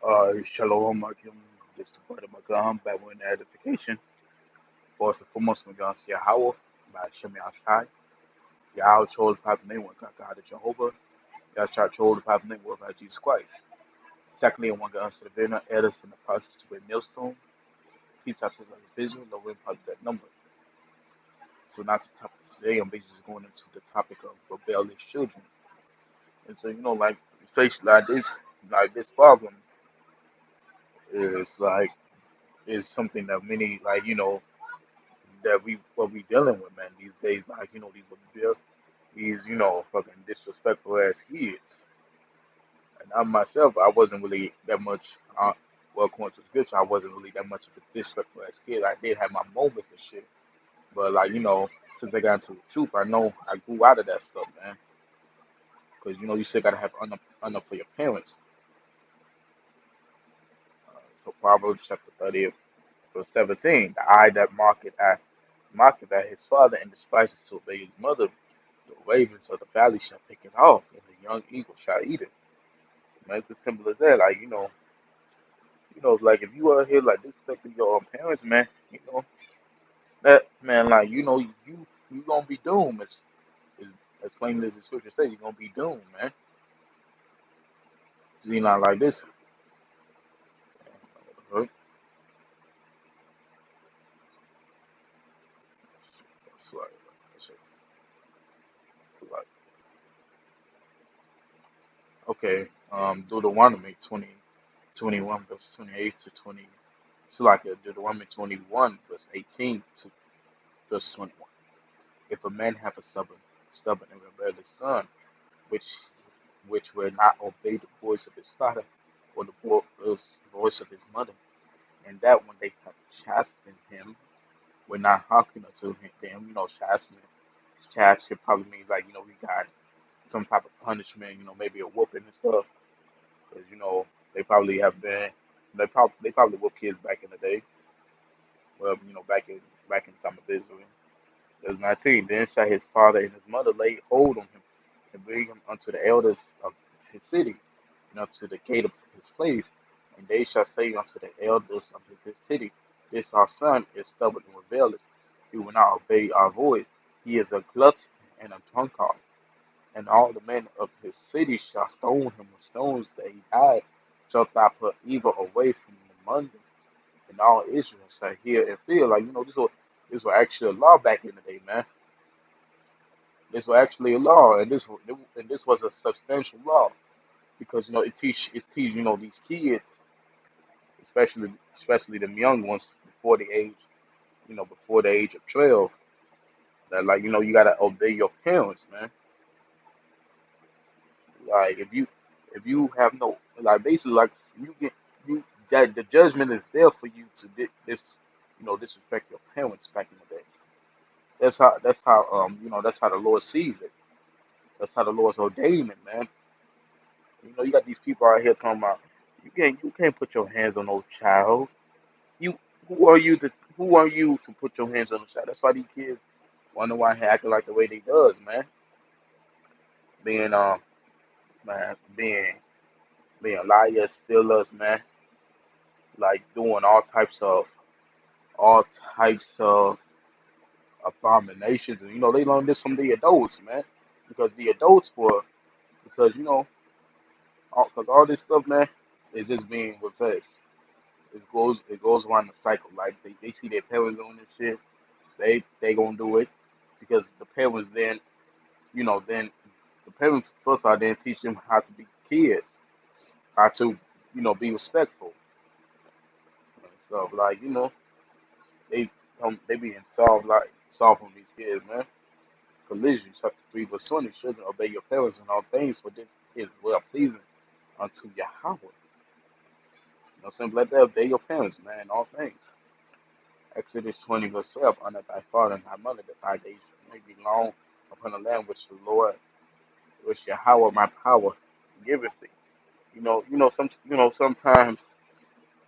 Shalom, Akim. This is part of my gun, back with the edification. First and foremost, we're going to see Yahweh by Shem Yahshai. Yahweh told the Prophet name, God of Jehovah. Yahshua told the Prophet name, by Jesus Christ. Secondly, I want to answer the Vienna Edison in the process with Millstone. Peace out to the visual, low impact that number. So, now to the topic today, I'm basically going into the topic of rebellious children. And so, like, especially like this problem is like, is something that many, that what we dealing with, man, these days. Like, these, fucking disrespectful ass kids. And I myself, I wasn't really that much, well, according to the scripture, I wasn't really that much of a disrespectful ass kid. I did have my moments and shit, but like, since I got into the truth, I know I grew out of that stuff, man. Because you still gotta have honor for your parents. So Proverbs chapter 30, verse 17: the eye that mocketh at his father and despises to obey his mother, the ravens of the valley shall pick it off, and the young eagle shall eat it. Man, it's as simple as that. Like, like if you are here like disrespecting your own parents, man, that man, like, you gonna be doomed. Is as plain as the scripture says, you're gonna be doomed, man. So, not like this. Right? That's right. That's right. Okay. Deuteronomy 21 verse 28 to 20. So like Deuteronomy 21 verse 18 to verse 21. If a man have a stubborn and rebellious son, which will not obey the voice of his father or the voice of his mother, and that when they have chastened him, will not hearken unto him, then chastening. Chasten probably means like he got some type of punishment, maybe a whooping and stuff, because they probably have been they probably whoop kids back in the day, well back in the time of Israel. Verse 19: then shall his father and his mother lay hold on him and bring him unto the elders of his city, and unto the gate of his place, and they shall say unto the elders of his city, this our son is stubborn and rebellious, he will not obey our voice, he is a glutton and a drunkard. And all the men of his city shall stone him with stones that he died, shalt thou put evil away from among them. And all Israel shall hear and feel. Like, this was actually a law back in the day, man. This was actually a law, and this was a substantial law because it teach these kids, especially them young ones before the age of 12, that like you gotta obey your parents, man. Like if you have no, like, basically, like, you get you that the judgment is there for you to disrespect your parents back in the day. That's how the Lord sees it. That's how the Lord's ordaining it, man. You got these people out here talking about you can't put your hands on no child. You who are you to put your hands on the child? That's why these kids wonder why they acting like the way they does, man. Being man being liars, stealers, man. Like doing all types of abominations, and they learn this from the adults, man. Because the adults were because because all this stuff, man, is just being reversed. It goes around the cycle. Like they see their parents doing this shit, they gonna do it because the parents then the parents first of all then teach them how to be kids, how to be respectful and stuff. Like they being soft on these kids, man. Collision chapter 3 verse 20: children, obey your parents in all things, for this is well pleasing unto Yahweh. Simple like that. Obey your parents, man, in all things. Exodus 20 verse 12: honor thy father and thy mother, that thy days may be long upon the land which Yahweh my power giveth thee. Sometimes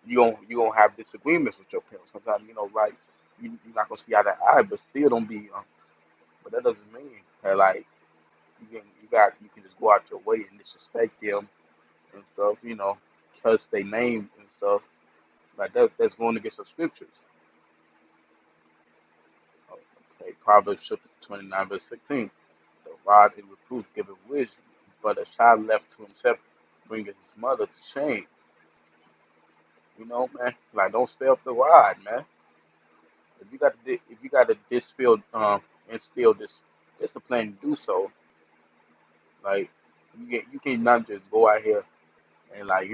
you gonna have disagreements with your parents. Sometimes like you're not gonna see eye to eye, but still don't be. But that doesn't mean that like you can just go out your way and disrespect them and stuff. cuss their name and stuff, like that's going against the scriptures. Okay, Proverbs chapter 29, verse 15. The rod and reproof giveth wisdom, but a child left to himself bringeth his mother to shame. You know, man, like don't spare up the rod, man. If you got to distill, instill this discipline to do so, like you can not just go out here and like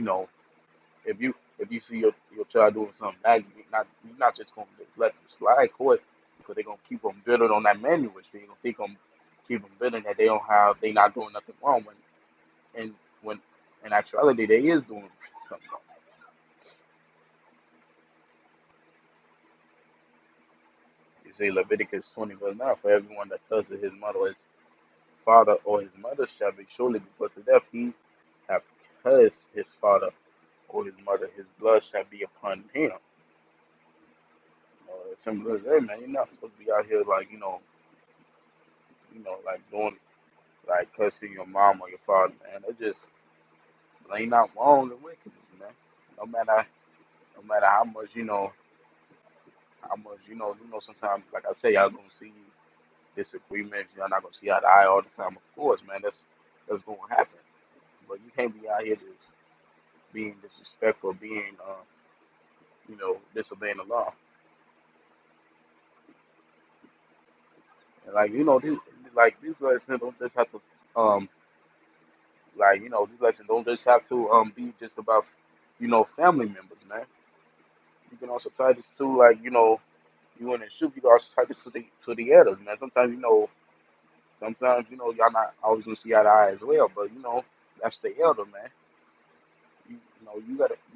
if you see your child doing something bad, you're not just gonna just let them slide court because they're gonna keep them bitter on that manual. So you're gonna keep them bitter that they not doing nothing wrong when in actuality they is doing something wrong. You see Leviticus 20 verse 9, for everyone that curses his mother or his father or his mother shall be surely be put to death. He have cursed his father or his mother, his blood shall be upon him. It's simple as that, man. You're not supposed to be out here like like doing like cussing your mom or your father, man. It just ain't not wrong and wickedness, man. No matter no matter how much sometimes like I say, y'all gonna see disagreements. Y'all not gonna see eye to eye all the time, of course, man. That's gonna happen. But you can't be out here just being disrespectful, being disobeying the law. And like these lessons don't just have to um these lessons don't just have to be just about family members, man. You can also tie this to you in the shoot, you can also tie this to the elders, man. Sometimes y'all not always gonna see eye to eye as well, but that's the elder, man. You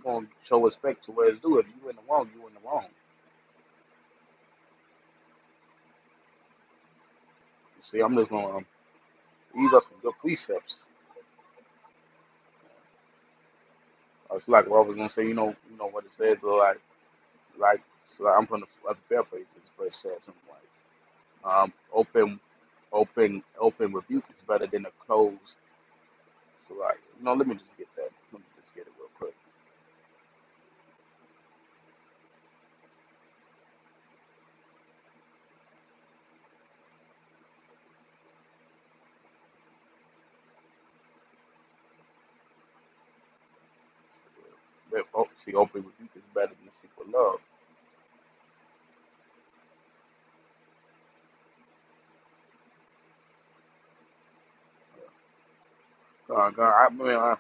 gonna show respect to where it's due. If you in the wrong, you in the wrong. You see, I'm just gonna these are some good precepts. It's like what I was gonna say, what it says, but like so I'm gonna paraphrase this, but it says something like open rebuke is better than a closed. So like let me just get that. Let me just get it real quick. See, open rebuke is better than secret love. God, I mean,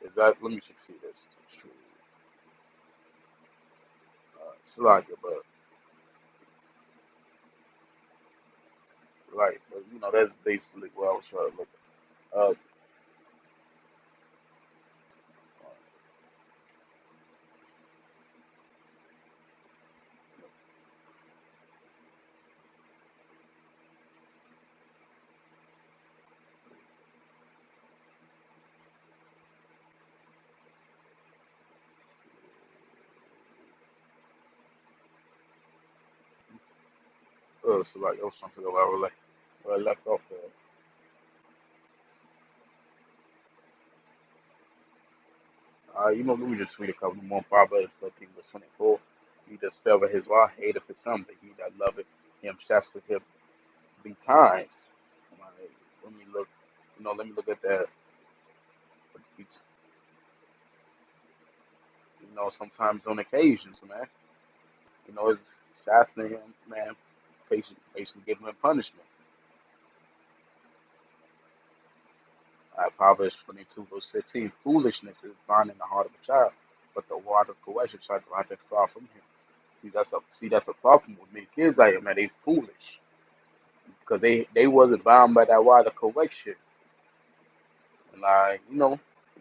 is that? Let me just see this. True. Slacker, but but that's basically what I was trying to look at. So like, I was trying to figure out where I left off there. Let me just read a couple more Proverbs 13 verse 24. He that spare his law hateth his son, but he that loveth him shall him be times. Like, let me look, let me look at that. Sometimes on occasions, man, it's chastening him, man, patient giving him punishment. Proverbs 22 verse 15. Foolishness is bound in the heart of a child, but the word of correction shall drive it far from him. That's a problem with many kids out here, man. They foolish because they wasn't bound by that word of correction, and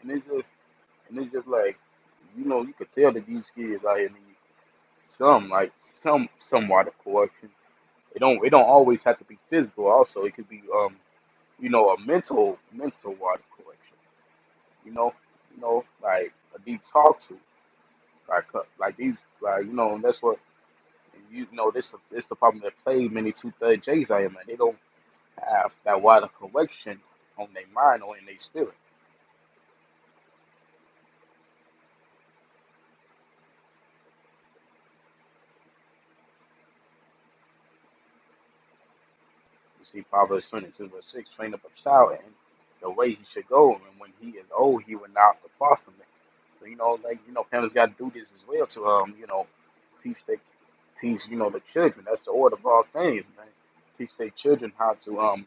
and it's just like you could tell that these kids out here need some word of correction. It don't always have to be physical. Also, it could be a mental word of correction. You know, like a deep talk to, like these, and that's what this the problem that plague many 2/3 J's out here, man. They don't have that wide of correction on their mind or in their spirit. See Proverbs 22 verse 6, train up a child in the way he should go, and when he is old, he will not depart from it. So like parents got to do this as well to teach they teach the children. That's the order of all things, man. Teach their children how to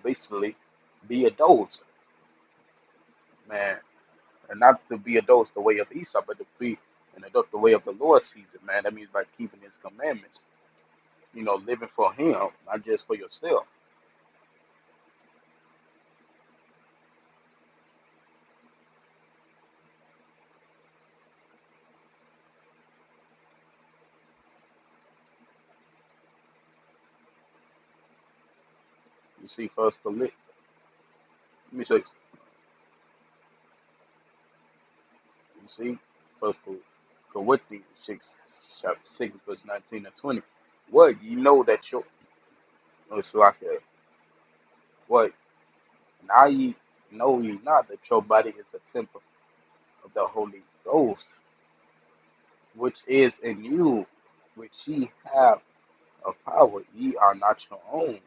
basically be adults, man, and not to be adults the way of Esau, but to be an adult the way of the Lord sees it, man. That means by keeping His commandments, living for Him, not just for yourself. You see, let me say, you see, first Corinthians 6, chapter 6 verse 19 and 20. What you know that your it's like what now ye know ye not that your body is a temple of the Holy Ghost, which is in you, which ye have of power, ye are not your own.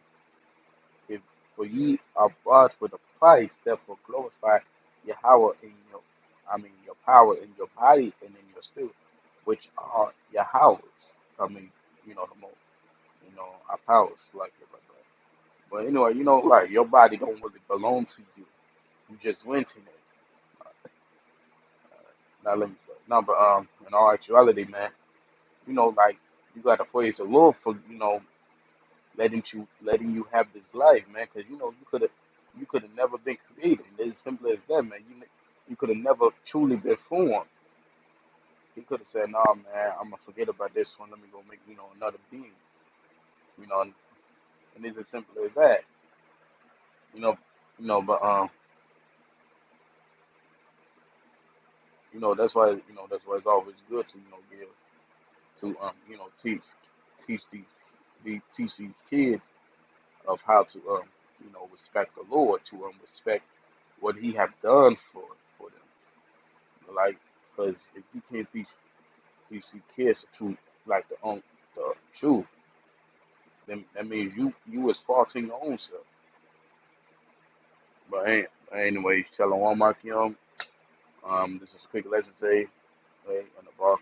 If for ye are bought with a price, therefore glorify Yahweh in your power in your body and in your spirit, which are Yahweh's. The most, our powers like it like that. But anyway, like your body don't really belong to you. You just renting it. Now let me say, no, but in all actuality, man, like you gotta praise the Lord for letting you have this life, man. Because you could have never been created. It's as simple as that, man. You could have never truly been formed. He could have said, "Nah, man, I'm gonna forget about this one. Let me go make another being." And it's as simple as that. You know, but that's why it's always good to give to teach teach these kids of how to respect the Lord, to respect what He have done for them. Like, because if you can't teach the kids the truth, like the truth, then that means you was faulting your own self. But anyway, Shalom, Mark Young. This is a quick lesson today, okay, on the Barak